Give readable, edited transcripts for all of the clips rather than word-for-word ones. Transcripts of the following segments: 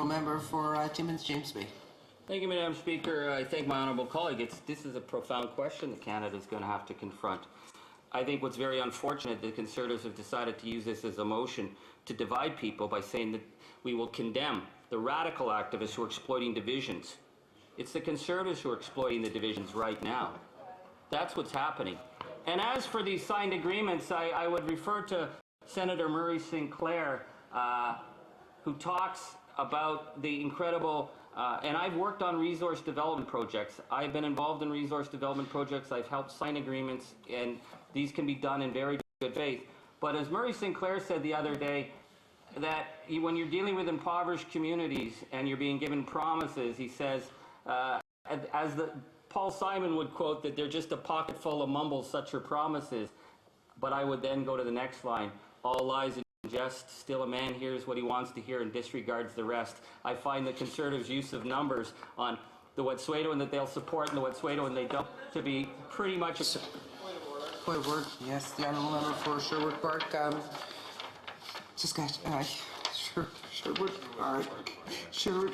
Member for Timmins James Bay. Thank you, Madam Speaker. I thank my honourable colleague. This is a profound question that Canada is going to have to confront. I think what's very unfortunate that Conservatives have decided to use this as a motion to divide people by saying that we will condemn the radical activists who are exploiting divisions. It's the Conservatives who are exploiting the divisions right now. That's what's happening. And as for these signed agreements, I would refer to Senator Murray Sinclair, who talks about the incredible, and I've worked on resource development projects. I've been involved in resource development projects. I've helped sign agreements, and these can be done in very good faith. But as Murray Sinclair said the other day, that when you're dealing with impoverished communities and you're being given promises, he says, as Paul Simon would quote, that they're just a pocket full of mumbles, such are promises. But I would then go to the next line, all lies and jest, still a man hears what he wants to hear and disregards the rest. I find the Conservatives' use of numbers on the Wet'suwet'en that they'll support and the Wet'suwet'en they don't to be pretty much... Point of order. Yes, the Honourable Member for Sherwood Park, Saskatchewan. Sherwood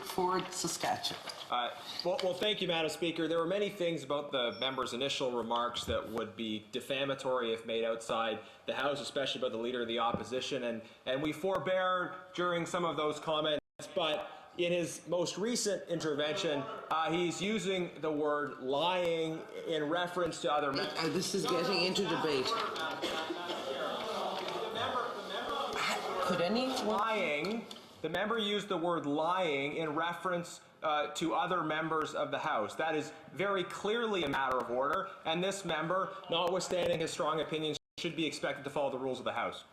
Ford, Saskatchewan. Well, thank you, Madam Speaker. There were many things about the member's initial remarks that would be defamatory if made outside the House, especially about the Leader of the Opposition, and we forbear during some of those comments, but in his most recent intervention, he's using the word lying in reference to other members. This is getting into debate. Could any lying? The member used the word lying in reference to other members of the House. That is very clearly a matter of order, and this member, notwithstanding his strong opinions, should be expected to follow the rules of the House.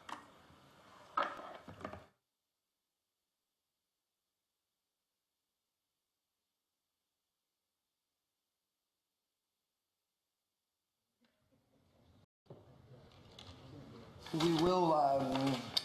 We will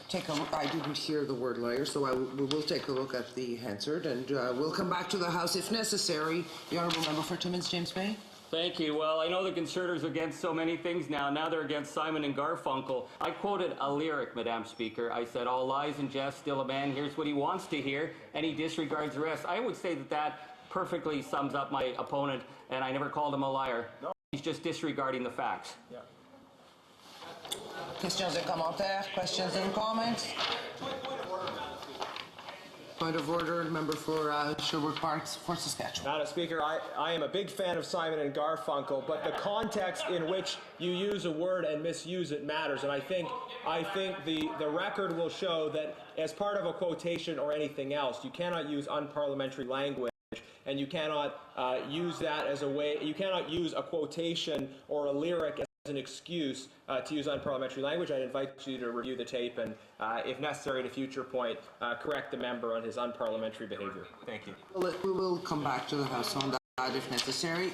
take a look. I didn't hear the word liar, so we will take a look at the Hansard, and we'll come back to the House if necessary. The Honourable Member for Timmins James Bay. Thank you. Well, I know the Conservatives are against so many things now. Now they're against Simon and Garfunkel. I quoted a lyric, Madam Speaker. I said, all lies and jest, still a man hears what he wants to hear, and he disregards the rest. I would say that that perfectly sums up my opponent, and I never called him a liar. No. He's just disregarding the facts. Yeah. Questions et commentaires? Questions and comments? Point of order, Member for Sherwood Park for Saskatchewan. Madam Speaker, I am a big fan of Simon and Garfunkel, but the context in which you use a word and misuse it matters, and I think the record will show that as part of a quotation or anything else, you cannot use unparliamentary language, and you cannot use that as a way, you cannot use a quotation or a lyric as an excuse to use unparliamentary language. I'd invite you to review the tape and, if necessary at a future point, correct the member on his unparliamentary behavior. Thank you. We will come back to the House on that if necessary.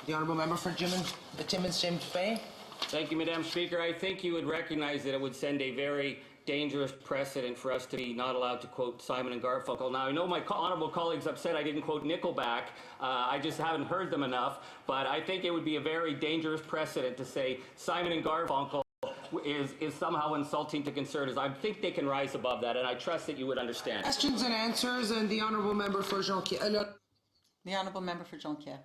The Honourable Member for Timmins James Bay. Thank you, Madam Speaker. I think you would recognize that it would send a very dangerous precedent for us to be not allowed to quote Simon and Garfunkel. Now, I know my honourable colleagues upset I didn't quote Nickelback. I just haven't heard them enough. But I think it would be a very dangerous precedent to say Simon and Garfunkel is somehow insulting to Conservatives. I think they can rise above that, and I trust that you would understand. Questions and answers, and the Honourable Member for Jonquière. The Honourable Member for Jonquière.